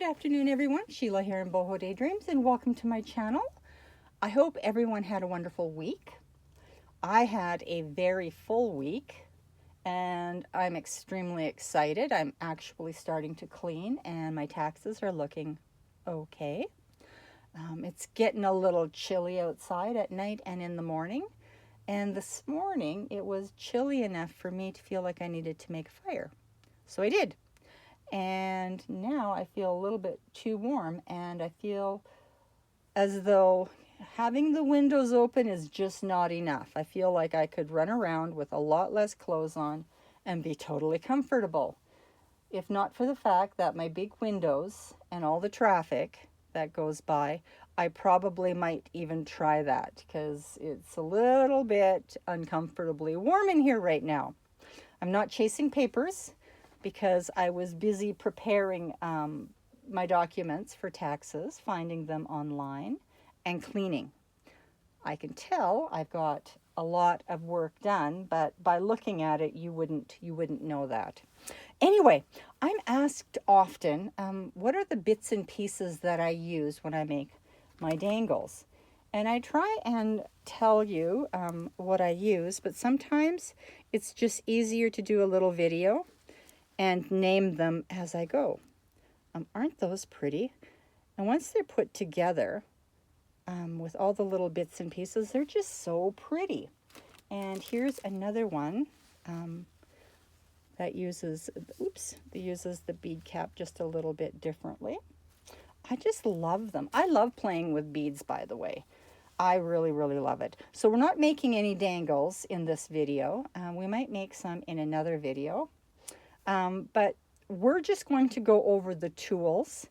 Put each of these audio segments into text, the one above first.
afternoon, everyone. Sheila here in Boho Daydreams, and welcome to my channel. I hope everyone had a wonderful week. I had a very full week, and I'm extremely excited. I'm actually starting to clean, and my taxes are looking okay. It's getting a little chilly outside at night and in the morning, and this morning it was chilly enough for me to feel like I needed to make a fire. So I did. And now I feel a little bit too warm, and I feel as though having the windows open is just not enough. I feel like I could run around with a lot less clothes on and be totally comfortable. If not for the fact that my big windows and all the traffic that goes by, I probably might even try that because it's a little bit uncomfortably warm in here right now. I'm not chasing papers because I was busy preparing my documents for taxes, finding them online, and cleaning. I can tell I've got a lot of work done, but by looking at it, you wouldn't know that. Anyway, I'm asked often, what are the bits and pieces that I use when I make my dangles? And I try and tell you what I use, but sometimes it's just easier to do a little video and name them as I go. Aren't those pretty? And once they're put together with all the little bits and pieces, they're just so pretty. And here's another one that uses the bead cap just a little bit differently. I just love them. I love playing with beads, by the way. I really, really love it. So we're not making any dangles in this video. We might make some in another video. But we're just going to go over the tools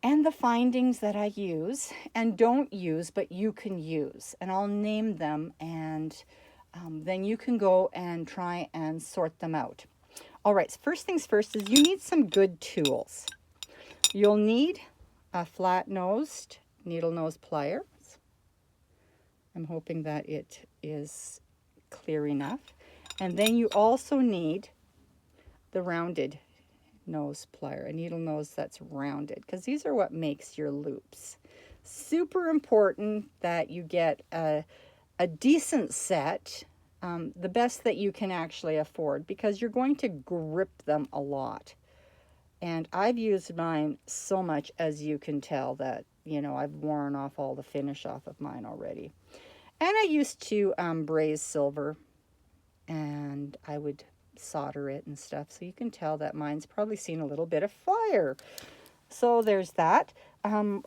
and the findings that I use and don't use, but you can use. And I'll name them, and then you can go and try and sort them out. All right, so first things first is you need some good tools. You'll need a flat-nosed needle nose pliers. I'm hoping that it is clear enough. And then you also need the rounded nose plier, a needle nose that's rounded, because these are what makes your loops. Super important that you get a decent set, the best that you can actually afford, because you're going to grip them a lot. And I've used mine so much, as you can tell, that, you know, I've worn off all the finish off of mine already. And I used to braze silver, and I would solder it and stuff, so you can tell that mine's probably seen a little bit of fire. So there's that.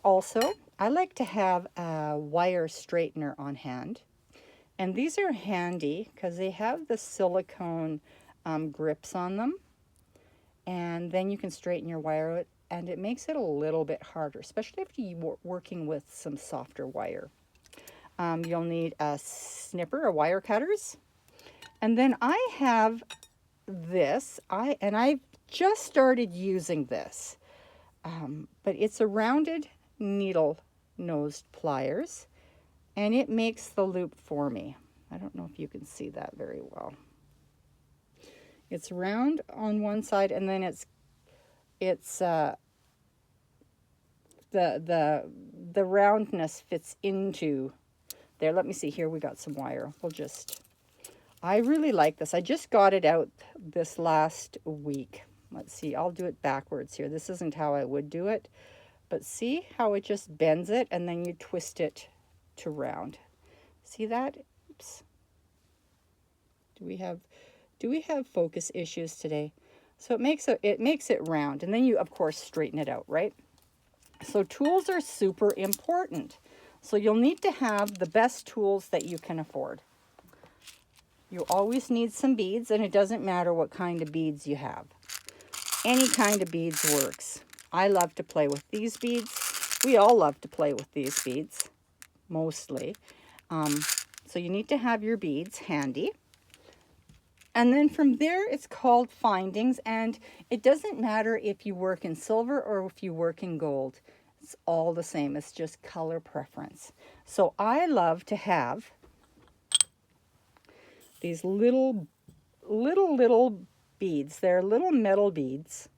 Also, I like to have a wire straightener on hand, and these are handy because they have the silicone grips on them, and then you can straighten your wire out, and it makes it a little bit harder, especially if you're working with some softer wire. You'll need a snipper, a wire cutters, and then I have this, I've just started using this, but it's a rounded needle nosed pliers, and it makes the loop for me. I don't know if you can see that very well. It's round on one side, and then the roundness fits into there. Let me see here. We got some wire. I really like this. I just got it out this last week. Let's see, I'll do it backwards here. This isn't how I would do it, but see how it just bends it and then you twist it to round. See that? Oops. Do we have focus issues today? So it makes it round, and then you of course straighten it out, right? So tools are super important. So you'll need to have the best tools that you can afford. You always need some beads, and it doesn't matter what kind of beads you have. Any kind of beads works. I love to play with these beads. We all love to play with these beads, mostly. So you need to have your beads handy. And then from there, it's called findings, and it doesn't matter if you work in silver or if you work in gold. It's all the same. It's just color preference. So I love to have these little beads. They're little metal beads,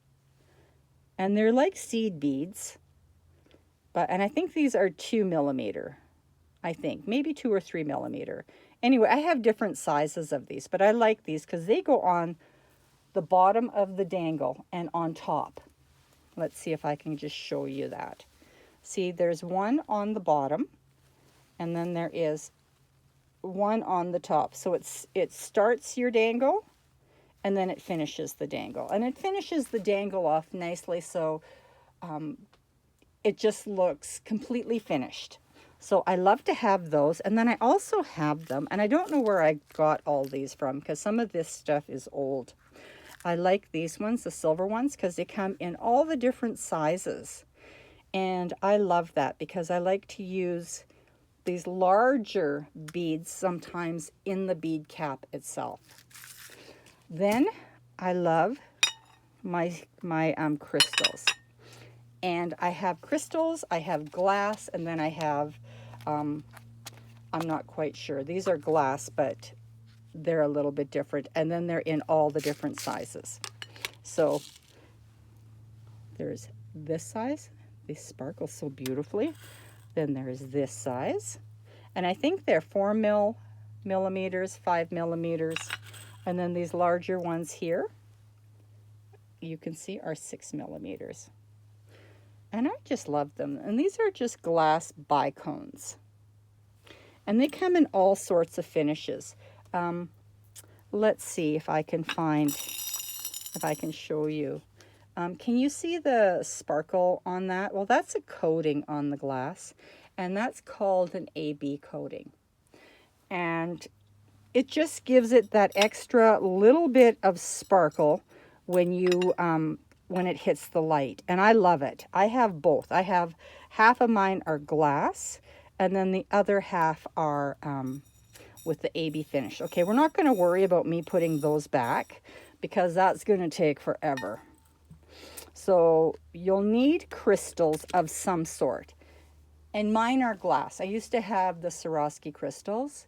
And they're like seed beads. And I think these are 2 millimeter. I think maybe 2 or 3 millimeter. Anyway, I have different sizes of these, but I like these because they go on the bottom of the dangle and on top. Let's see if I can just show you that. See, there's one on the bottom, and then there is one on the top. So it starts your dangle, and then it finishes the dangle. And it finishes the dangle off nicely, so it just looks completely finished. So I love to have those. And then I also have them, and I don't know where I got all these from because some of this stuff is old. I like these ones, the silver ones, because they come in all the different sizes. And I love that because I like to use these larger beads sometimes in the bead cap itself. Then I love my crystals. And I have crystals, I have glass, and then I have, I'm not quite sure. These are glass, but they're a little bit different. And then they're in all the different sizes. So there's this size. They sparkle so beautifully. Then there's this size. And I think they're 4 millimeters, 5 millimeters. And then these larger ones here, you can see, are 6 millimeters. And I just love them. And these are just glass bicones. And they come in all sorts of finishes. Let's see if I can show you. Can you see the sparkle on that? Well, that's a coating on the glass. And that's called an AB coating. And it just gives it that extra little bit of sparkle when you when it hits the light. And I love it. I have both. I have half of mine are glass, and then the other half are with the AB finish. Okay, we're not going to worry about me putting those back because that's going to take forever. So you'll need crystals of some sort. And mine are glass. I used to have the Swarovski crystals,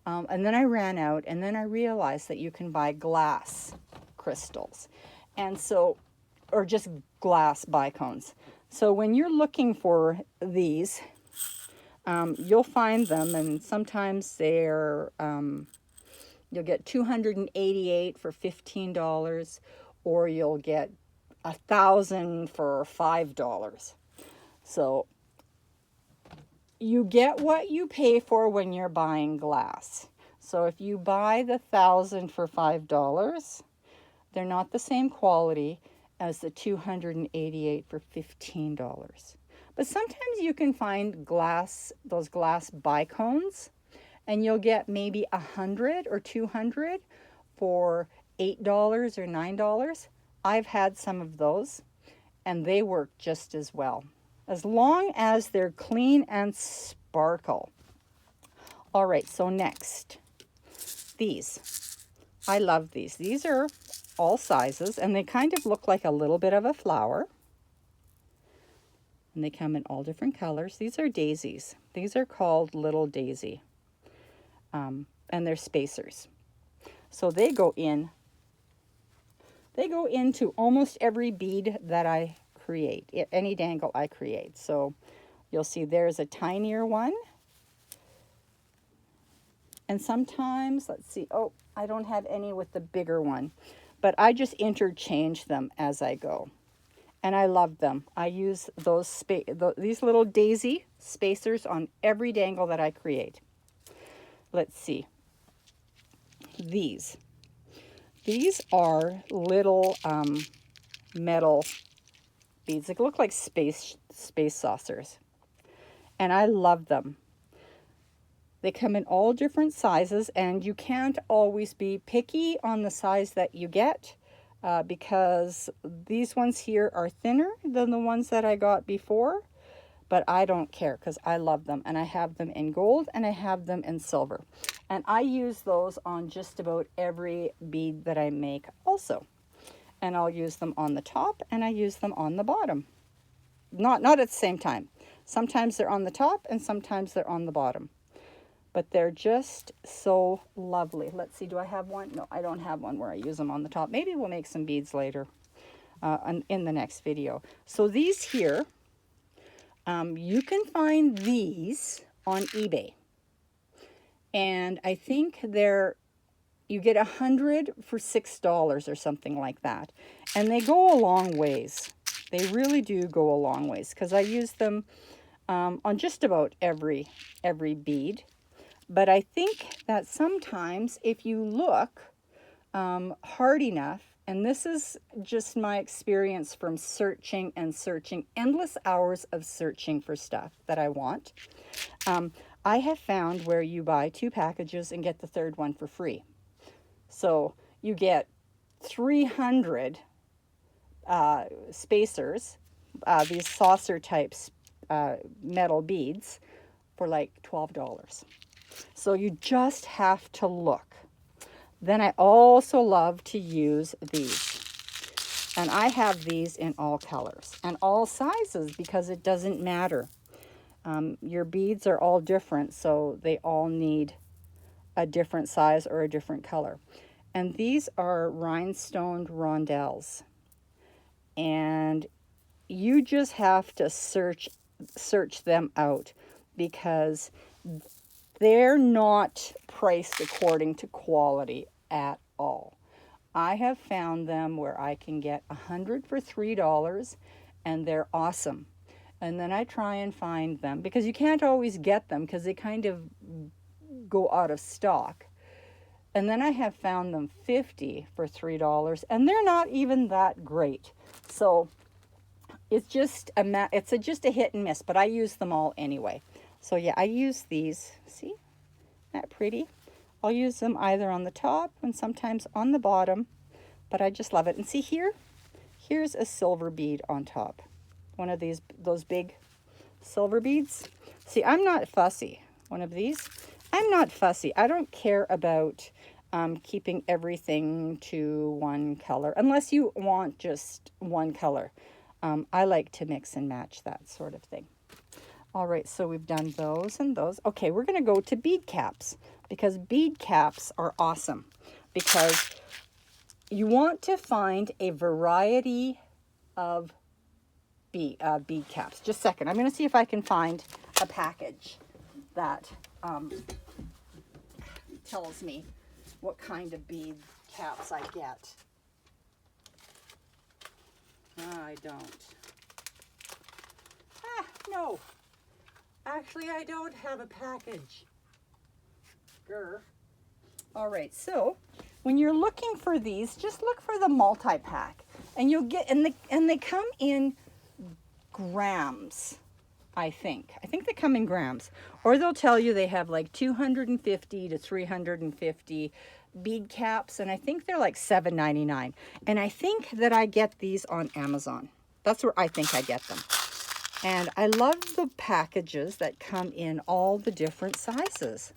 and then I ran out, and then I realized that you can buy glass crystals. And so, or just glass bicones. So when you're looking for these, you'll find them, and sometimes they're, you'll get 288 for $15, or you'll get 1,000 for $5. So you get what you pay for when you're buying glass. So if you buy the 1,000 for $5, they're not the same quality as the 288 for $15. But sometimes you can find glass, those glass bicones, and you'll get maybe 100 or 200 for $8 or $9. I've had some of those, and they work just as well, as long as they're clean and sparkle. All right, so next, these. I love these. These are all sizes, and they kind of look like a little bit of a flower. And they come in all different colors. These are daisies. These are called little daisy. And they're spacers. So they go into almost every bead that I create, any dangle I create. So you'll see there's a tinier one. And sometimes, let's see, oh, I don't have any with the bigger one. But I just interchange them as I go. And I love them. I use these little daisy spacers on every dangle that I create. Let's see. These are little metal beads. They look like space saucers. And I love them. They come in all different sizes, and you can't always be picky on the size that you get because these ones here are thinner than the ones that I got before, but I don't care because I love them, and I have them in gold and I have them in silver. And I use those on just about every bead that I make also. And I'll use them on the top and I use them on the bottom. Not at the same time. Sometimes they're on the top and sometimes they're on the bottom. But they're just so lovely. Let's see, do I have one? No, I don't have one where I use them on the top. Maybe we'll make some beads later. in the next video. So these here, you can find these on eBay. And I think you get 100 for $6 or something like that. And they go a long ways. They really do go a long ways, because I use them on just about every bead. But I think that sometimes if you look hard enough, and this is just my experience from searching and searching, endless hours of searching for stuff that I want, I have found where you buy 2 packages and get the third one for free. So you get 300 spacers, these saucer types metal beads, for like $12. So you just have to look. Then I also love to use these. And I have these in all colors and all sizes, because it doesn't matter. Your beads are all different, so they all need a different size or a different color. And these are rhinestoned rondelles. And you just have to search them out, because they're not priced according to quality at all. I have found them where I can get 100 for $3, and they're awesome. And then I try and find them, because you can't always get them because they kind of go out of stock. And then I have found them 50 for $3, and they're not even that great. So it's just a hit and miss, but I use them all anyway. So yeah, I use these. See? Isn't that pretty? I'll use them either on the top and sometimes on the bottom, but I just love it. And see here? Here's a silver bead on top. One of those big silver beads. See, I'm not fussy. One of these. I'm not fussy. I don't care about keeping everything to one color, unless you want just one color. I like to mix and match, that sort of thing. All right, so we've done those and those. Okay, we're going to go to bead caps, because bead caps are awesome, because you want to find a variety of bead caps. Just a second. I'm going to see if I can find a package that tells me what kind of bead caps I get. I don't. No. Actually, I don't have a package. Grr. All right, so when you're looking for these, just look for the multi-pack, and you'll get, and they come in grams. I think they come in grams, or they'll tell you they have like 250 to 350 bead caps, and I think they're like $7.99. And I think that I get these on Amazon. That's where I think I get them. And I love the packages that come in all the different sizes,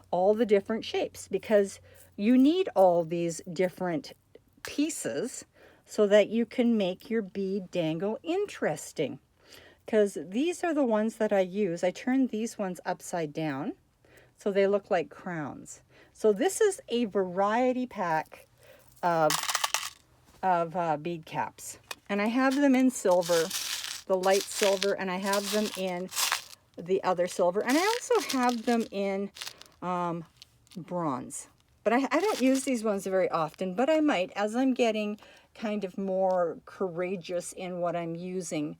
all the different shapes, because you need all these different pieces so that you can make your bead dangle interesting. Because these are the ones that I use. I turn these ones upside down so they look like crowns. So this is a variety pack of bead caps. And I have them in silver, the light silver, and I have them in the other silver. And I also have them in bronze. But I don't use these ones very often, but I might, as I'm getting kind of more courageous in what I'm using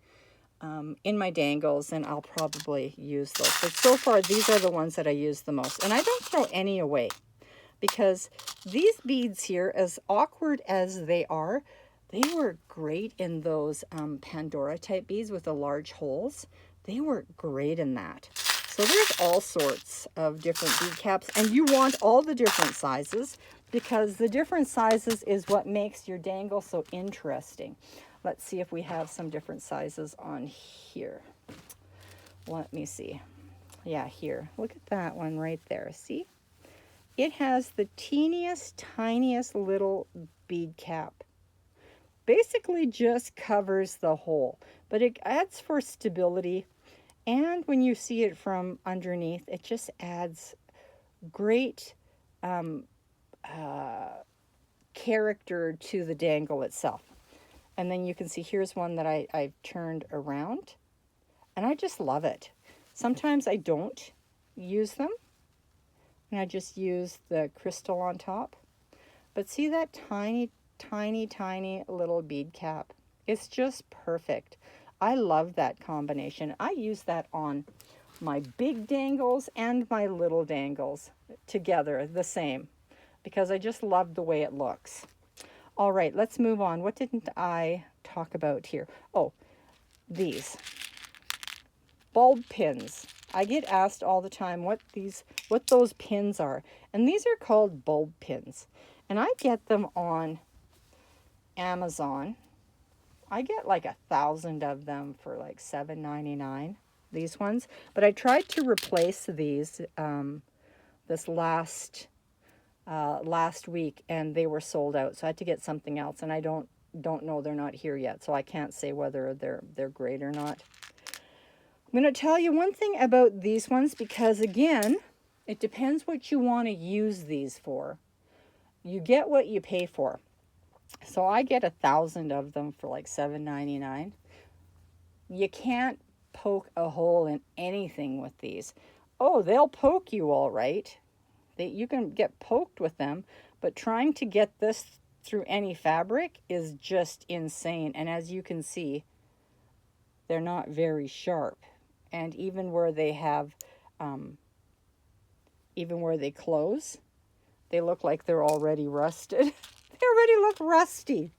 in my dangles, and I'll probably use those. But so far, these are the ones that I use the most. And I don't throw any away, because these beads here, as awkward as they are, they were great in those Pandora type beads with the large holes. They work great in that. So there's all sorts of different bead caps, and you want all the different sizes, because the different sizes is what makes your dangle so interesting. Let's see if we have some different sizes on here. Let me see. Yeah, here. Look at that one right there. See? It has the teeniest, tiniest little bead cap. Basically just covers the hole, but it adds for stability. And when you see it from underneath, it just adds great character to the dangle itself. And then you can see here's one that I've turned around. And I just love it. Sometimes I don't use them. And I just use the crystal on top. But see that tiny, tiny, tiny little bead cap? It's just perfect. I love that combination. I use that on my big dangles and my little dangles together, the same, because I just love the way it looks. All right, let's move on. What didn't I talk about here? Oh, these bulb pins. I get asked all the time what those pins are. And these are called bulb pins. And I get them on Amazon. I get like 1,000 of them for like $7.99, these ones. But I tried to replace these this last week, and they were sold out. So I had to get something else, and I don't know, they're not here yet, so I can't say whether they're great or not. I'm going to tell you one thing about these ones, because again, it depends what you want to use these for. You get what you pay for. So I get 1,000 of them for like $7.99. You can't poke a hole in anything with these. Oh, they'll poke you all right. You can get poked with them, but trying to get this through any fabric is just insane. And as you can see, they're not very sharp. And even where they have, even where they close, they look like they're already rusted. They already look rusty.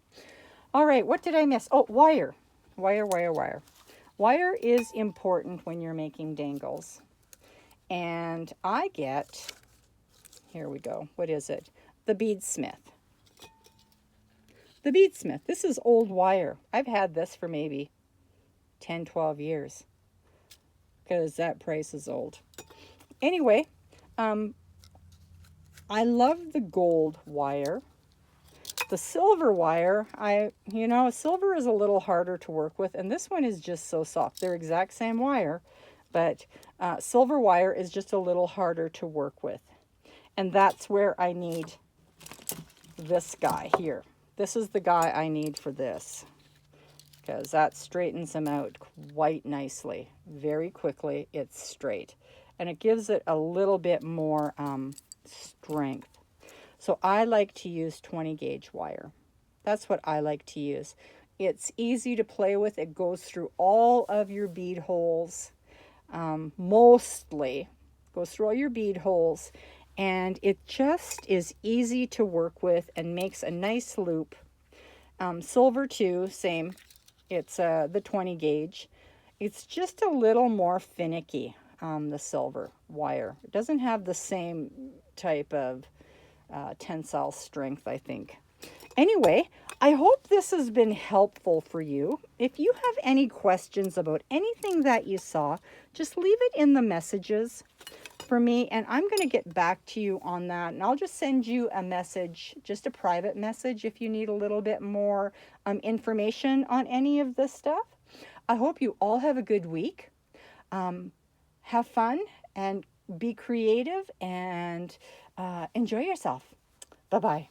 All right, what did I miss? Oh, wire. Wire, wire, wire. Wire is important when you're making dangles. And I get, here we go, what is it? The Beadsmith. The Beadsmith. This is old wire. I've had this for maybe 10, 12 years. Because that price is old. Anyway, I love the gold wire. The silver wire, silver is a little harder to work with, and this one is just so soft. They're exact same wire, but silver wire is just a little harder to work with. And that's where I need this guy here. This is the guy I need for this, because that straightens them out quite nicely. Very quickly, it's straight. And it gives it a little bit more strength. So I like to use 20 gauge wire. That's what I like to use. It's easy to play with. It goes through all of your bead holes. Mostly goes through all your bead holes. And it just is easy to work with and makes a nice loop. Silver too, same. It's the 20 gauge. It's just a little more finicky, the silver wire. It doesn't have the same type of tensile strength, I think. Anyway, I hope this has been helpful for you. If you have any questions about anything that you saw, just leave it in the messages for me, and I'm going to get back to you on that. And I'll just send you a message, just a private message, if you need a little bit more information on any of this stuff. I hope you all have a good week. Have fun and be creative and enjoy yourself. Bye-bye.